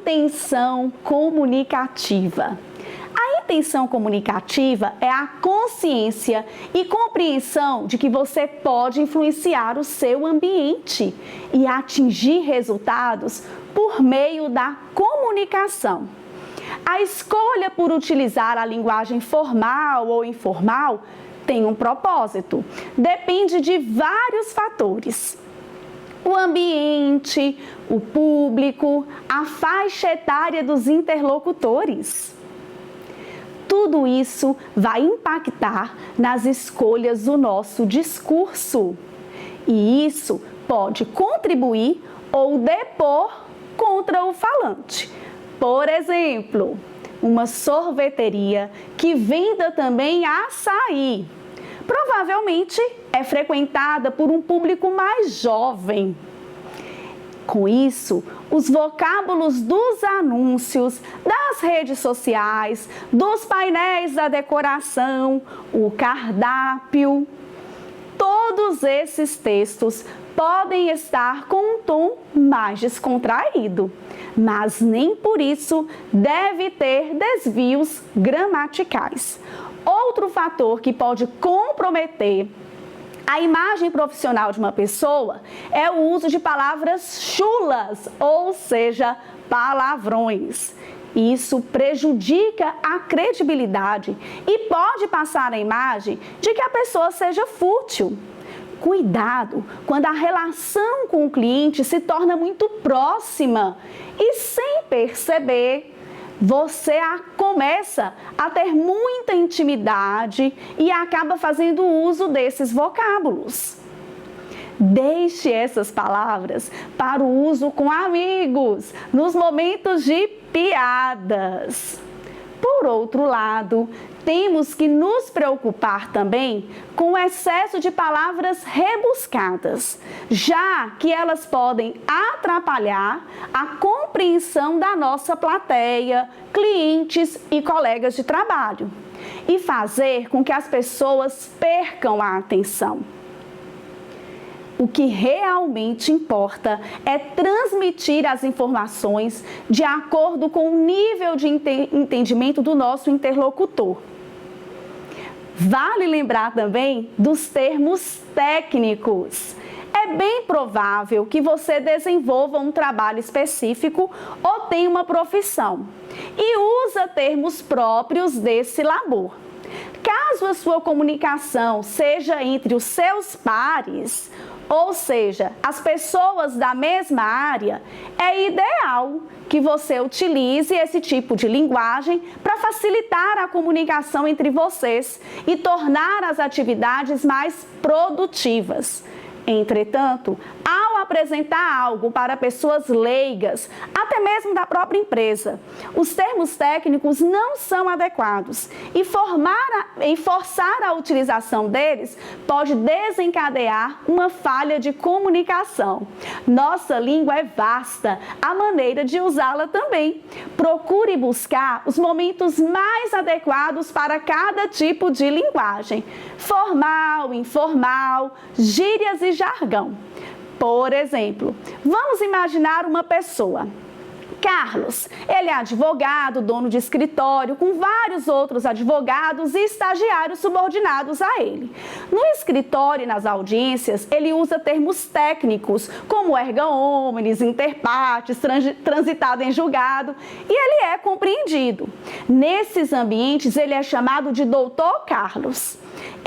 intenção comunicativa. A intenção comunicativa é a consciência e compreensão de que você pode influenciar o seu ambiente e atingir resultados por meio da comunicação. A escolha por utilizar a linguagem formal ou informal tem um propósito. Depende de vários fatores. O ambiente, o público, a faixa etária dos interlocutores. Tudo isso vai impactar nas escolhas do nosso discurso. E isso pode contribuir ou depor contra o falante. Por exemplo, uma sorveteria que venda também açaí. Provavelmente é frequentada por um público mais jovem. Com isso, os vocábulos dos anúncios, das redes sociais, dos painéis da decoração, o cardápio, todos esses textos podem estar com um tom mais descontraído, mas nem por isso deve ter desvios gramaticais. Outro fator que pode comprometer a imagem profissional de uma pessoa é o uso de palavras chulas, ou seja, palavrões. Isso prejudica a credibilidade e pode passar a imagem de que a pessoa seja fútil. Cuidado quando a relação com o cliente se torna muito próxima e, sem perceber, você começa a ter muita intimidade e acaba fazendo uso desses vocábulos. Deixe essas palavras para o uso com amigos, nos momentos de piadas. Por outro lado, temos que nos preocupar também com o excesso de palavras rebuscadas, já que elas podem atrapalhar a compreensão da nossa plateia, clientes e colegas de trabalho, e fazer com que as pessoas percam a atenção. O que realmente importa é transmitir as informações de acordo com o nível de entendimento do nosso interlocutor. Vale lembrar também dos termos técnicos. É bem provável que você desenvolva um trabalho específico ou tenha uma profissão e usa termos próprios desse labor. Caso a sua comunicação seja entre os seus pares, ou seja, as pessoas da mesma área, é ideal que você utilize esse tipo de linguagem para facilitar a comunicação entre vocês e tornar as atividades mais produtivas. Entretanto, ao apresentar algo para pessoas leigas, até mesmo da própria empresa, os termos técnicos não são adequados e forçar a utilização deles pode desencadear uma falha de comunicação. Nossa língua é vasta, a maneira de usá-la também. Procure buscar os momentos mais adequados para cada tipo de linguagem: formal, informal, gírias e jargão. Por exemplo, vamos imaginar uma pessoa. Carlos, ele é advogado, dono de escritório, com vários outros advogados e estagiários subordinados a ele. No escritório e nas audiências, ele usa termos técnicos, como erga omnes, inter partes, transitado em julgado, e ele é compreendido. Nesses ambientes, ele é chamado de Doutor Carlos.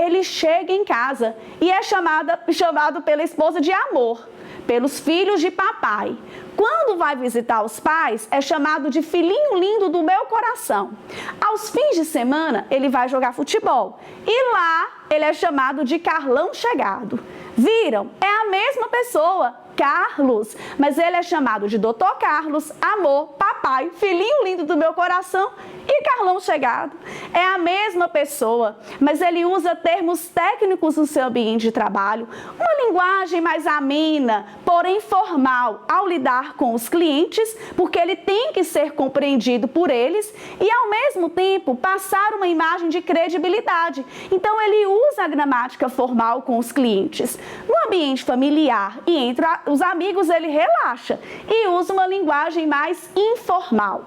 Ele chega em casa e é chamado pela esposa de amor, pelos filhos de papai. Quando vai visitar os pais, é chamado de filhinho lindo do meu coração. Aos fins de semana, ele vai jogar futebol. E lá, ele é chamado de Carlão chegado. Viram? É a mesma pessoa, Carlos, mas ele é chamado de Doutor Carlos, amor, papai, filhinho lindo do meu coração e Carlão chegado. É a mesma pessoa, mas ele usa termos técnicos no seu ambiente de trabalho, uma linguagem mais amena, porém formal ao lidar com os clientes, porque ele tem que ser compreendido por eles e, ao mesmo tempo, passar uma imagem de credibilidade. Então, ele usa a gramática formal com os clientes. No ambiente familiar e entre os amigos ele relaxa e usa uma linguagem mais informal.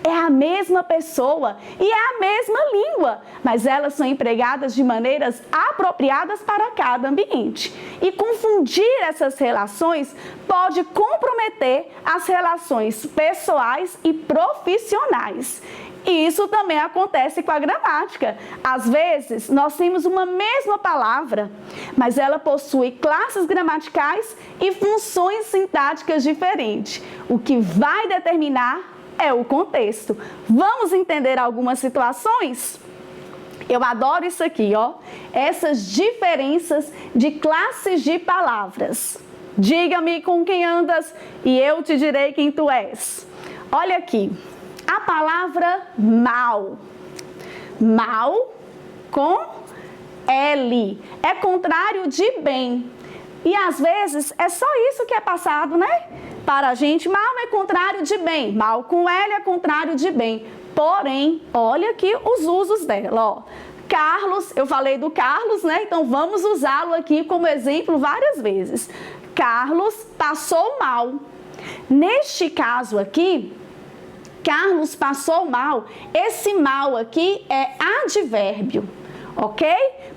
É a mesma pessoa e é a mesma língua, mas elas são empregadas de maneiras apropriadas para cada ambiente. E confundir essas relações pode comprometer as relações pessoais e profissionais. E isso também acontece com a gramática. Às vezes, nós temos uma mesma palavra, mas ela possui classes gramaticais e funções sintáticas diferentes. O que vai determinar é o contexto. Vamos entender algumas situações? Eu adoro isso aqui, ó. Essas diferenças de classes de palavras. Diga-me com quem andas e eu te direi quem tu és. Olha aqui. A palavra mal. Mal com L. É contrário de bem. E às vezes é só isso que é passado, né? Para a gente, mal é contrário de bem. Mal com L é contrário de bem. Porém, olha aqui os usos dela, ó. Carlos, eu falei do Carlos, né? Então vamos usá-lo aqui como exemplo várias vezes. Carlos passou mal. Neste caso aqui, Carlos passou mal. Esse mal aqui é advérbio, ok?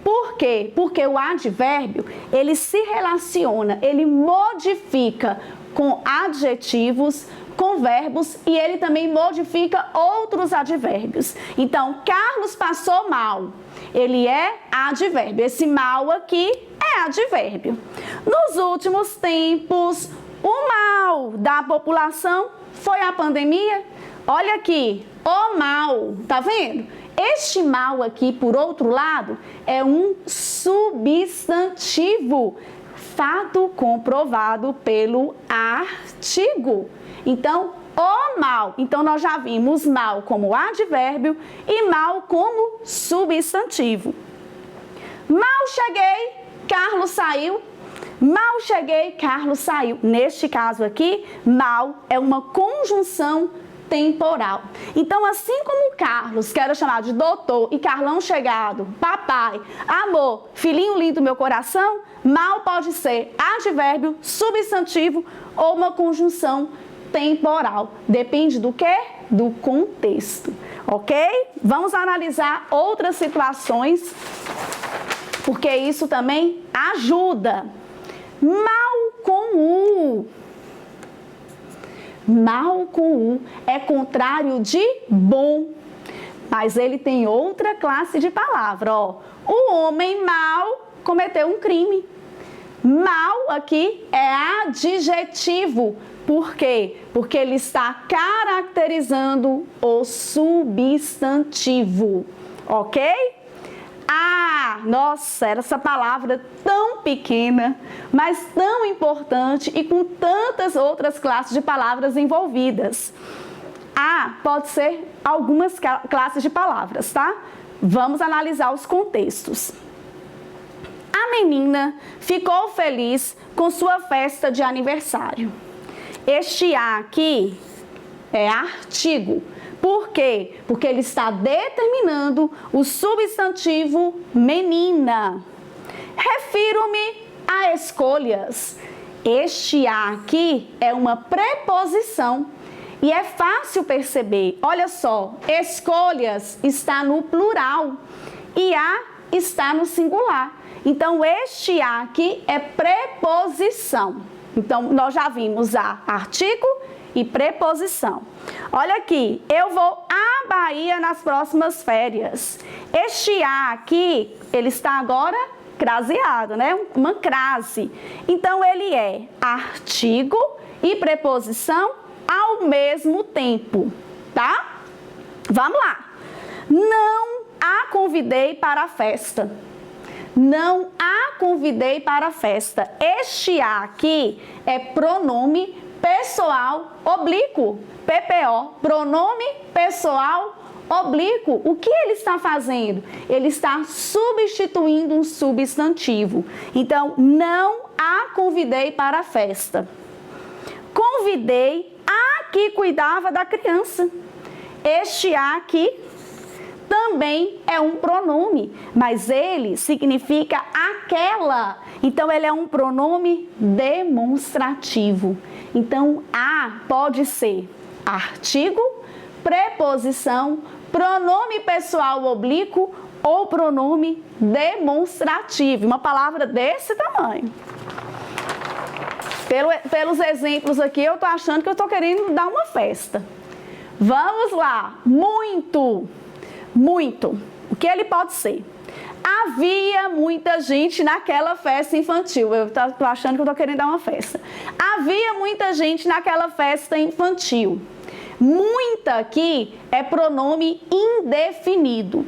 Por quê? Porque o advérbio, ele se relaciona, ele modifica com adjetivos, com verbos e ele também modifica outros advérbios. Então, Carlos passou mal. Ele é advérbio. Esse mal aqui é advérbio. Nos últimos tempos, o mal da população foi a pandemia. Olha aqui, o mal, tá vendo? Este mal aqui, por outro lado, é um substantivo, fato comprovado pelo artigo. Então, o mal. Então, nós já vimos mal como advérbio e mal como substantivo. Mal cheguei, Carlos saiu. Mal cheguei, Carlos saiu. Neste caso aqui, mal é uma conjunção temporal. Então, assim como Carlos, que era chamado de doutor, e Carlão chegado, papai, amor, filhinho lindo do meu coração, mal pode ser advérbio, substantivo ou uma conjunção temporal. Depende do quê? Do contexto, ok? Vamos analisar outras situações, porque isso também ajuda. Mal com U. Mal com U é contrário de bom, mas ele tem outra classe de palavra, ó. O homem mau cometeu um crime. Mal aqui é adjetivo. Por quê? Porque ele está caracterizando o substantivo, ok? Ah, nossa, era essa palavra tão pequena, mas tão importante e com tantas outras classes de palavras envolvidas. Ah, pode ser algumas classes de palavras, tá? Vamos analisar os contextos. A menina ficou feliz com sua festa de aniversário. Este A aqui é artigo. Por quê? Porque ele está determinando o substantivo menina. Refiro-me a escolhas. Este A aqui é uma preposição e é fácil perceber. Olha só, escolhas está no plural e a está no singular. Então, este A aqui é preposição. Então, nós já vimos a artigo e preposição. Olha aqui, eu vou à Bahia nas próximas férias. Este A aqui, ele está agora craseado, né? Uma crase. Então, ele é artigo e preposição ao mesmo tempo, tá? Vamos lá. Não a convidei para a festa. Não a convidei para a festa. Este A aqui é pronome pessoal oblíquo, PPO, pronome pessoal oblíquo. O que ele está fazendo? Ele está substituindo um substantivo. Então, não a convidei para a festa. Convidei a que cuidava da criança. Este A aqui também é um pronome, mas ele significa aquela. Então, ele é um pronome demonstrativo. Então, a pode ser artigo, preposição, pronome pessoal oblíquo ou pronome demonstrativo. Uma palavra desse tamanho. Pelos exemplos aqui, eu tô achando que eu tô querendo dar uma festa. Vamos lá. Muito. Muito. O que ele pode ser? Havia muita gente naquela festa infantil. Eu tô achando que eu tô querendo dar uma festa. Havia muita gente naquela festa infantil. Muita aqui é pronome indefinido.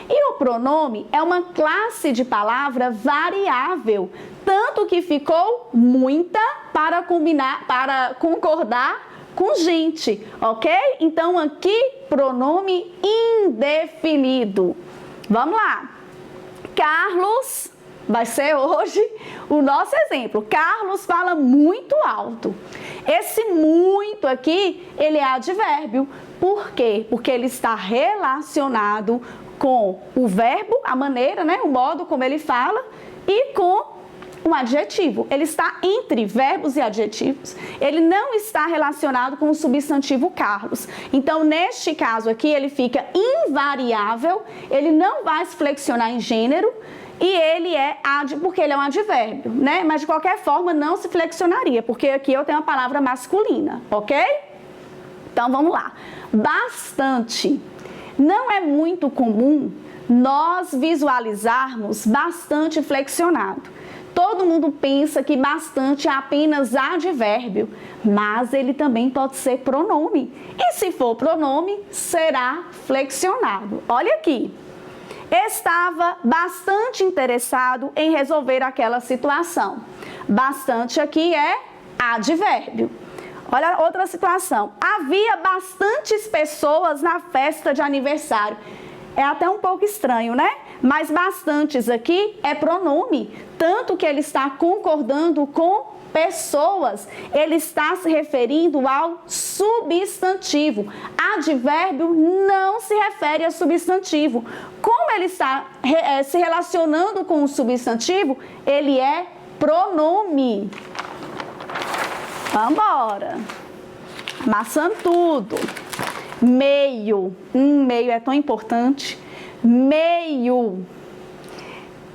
E o pronome é uma classe de palavra variável, tanto que ficou muita para concordar com gente, ok? Então, aqui, pronome indefinido. Vamos lá. Carlos, vai ser hoje o nosso exemplo. Carlos fala muito alto. Esse muito aqui, ele é advérbio. Por quê? Porque ele está relacionado com o verbo, a maneira, né? O modo como ele fala, e com um adjetivo. Ele está entre verbos e adjetivos. Ele não está relacionado com o substantivo Carlos. Então, neste caso aqui, ele fica invariável, ele não vai se flexionar em gênero, e ele é porque ele é um advérbio, né? Mas de qualquer forma não se flexionaria, porque aqui eu tenho a palavra masculina, ok? Então, vamos lá. Bastante. Não é muito comum nós visualizarmos bastante flexionado. Todo mundo pensa que bastante é apenas advérbio, mas ele também pode ser pronome. E se for pronome, será flexionado. Olha aqui. Estava bastante interessado em resolver aquela situação. Bastante aqui é advérbio. Olha outra situação. Havia bastantes pessoas na festa de aniversário. É até um pouco estranho, né? Mas bastantes aqui é pronome, tanto que ele está concordando com pessoas. Ele está se referindo ao substantivo. Advérbio não se refere a substantivo. Como ele está se relacionando com o substantivo, ele é pronome. Vamos embora. Amassando tudo. Meio. Meio é tão importante. Meio.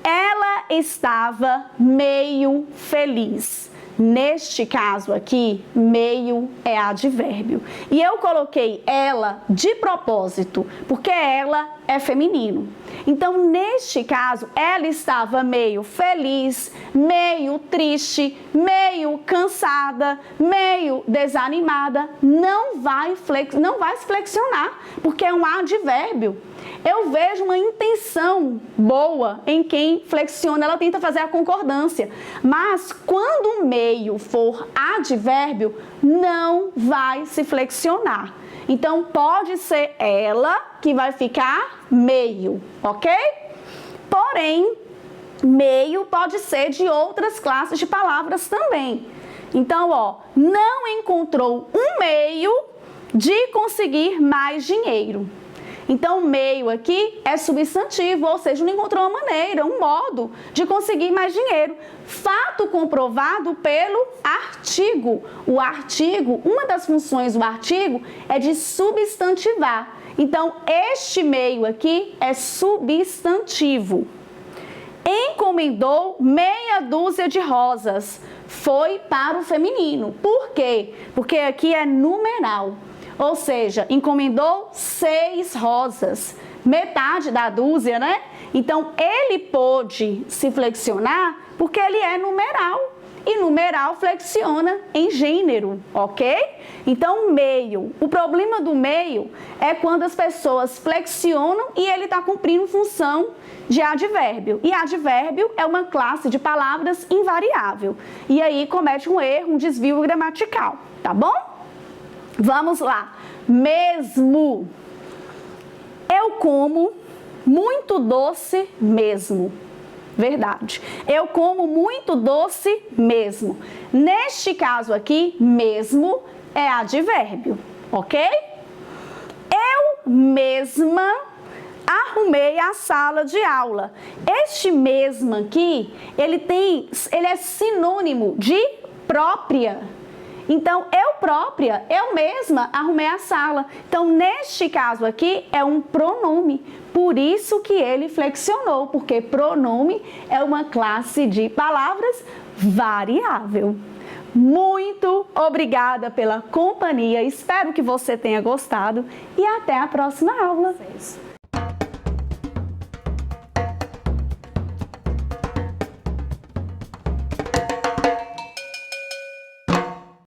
Ela estava meio feliz. Neste caso aqui, meio é advérbio. E eu coloquei ela de propósito, porque ela é feminino. Então, neste caso, ela estava meio feliz, meio triste, meio cansada, meio desanimada. Não vai se flexionar, porque é um advérbio. Eu vejo uma intenção boa em quem flexiona, ela tenta fazer a concordância. Mas quando o meio for advérbio, não vai se flexionar. Então, pode ser ela que vai ficar meio, ok? Porém, meio pode ser de outras classes de palavras também. Então, ó, não encontrou um meio de conseguir mais dinheiro. Então, meio aqui é substantivo, ou seja, não encontrou uma maneira, um modo de conseguir mais dinheiro. Fato comprovado pelo artigo. O artigo, uma das funções do artigo é de substantivar. Então, este meio aqui é substantivo. Encomendou meia dúzia de rosas. Foi para o feminino. Por quê? Porque aqui é numeral. Ou seja, encomendou 6 rosas, metade da dúzia, né? Então, ele pôde se flexionar porque ele é numeral. E numeral flexiona em gênero, ok? Então, meio. O problema do meio é quando as pessoas flexionam e ele está cumprindo função de advérbio. E advérbio é uma classe de palavras invariável. E aí comete um erro, um desvio gramatical, tá bom? Vamos lá. Mesmo. Eu como muito doce mesmo. Verdade. Eu como muito doce mesmo. Neste caso aqui, mesmo é advérbio, ok? Eu mesma arrumei a sala de aula. Este mesmo aqui, ele é sinônimo de própria. Então, eu própria, eu mesma arrumei a sala. Então, neste caso aqui, é um pronome. Por isso que ele flexionou, porque pronome é uma classe de palavras variável. Muito obrigada pela companhia, espero que você tenha gostado e até a próxima aula.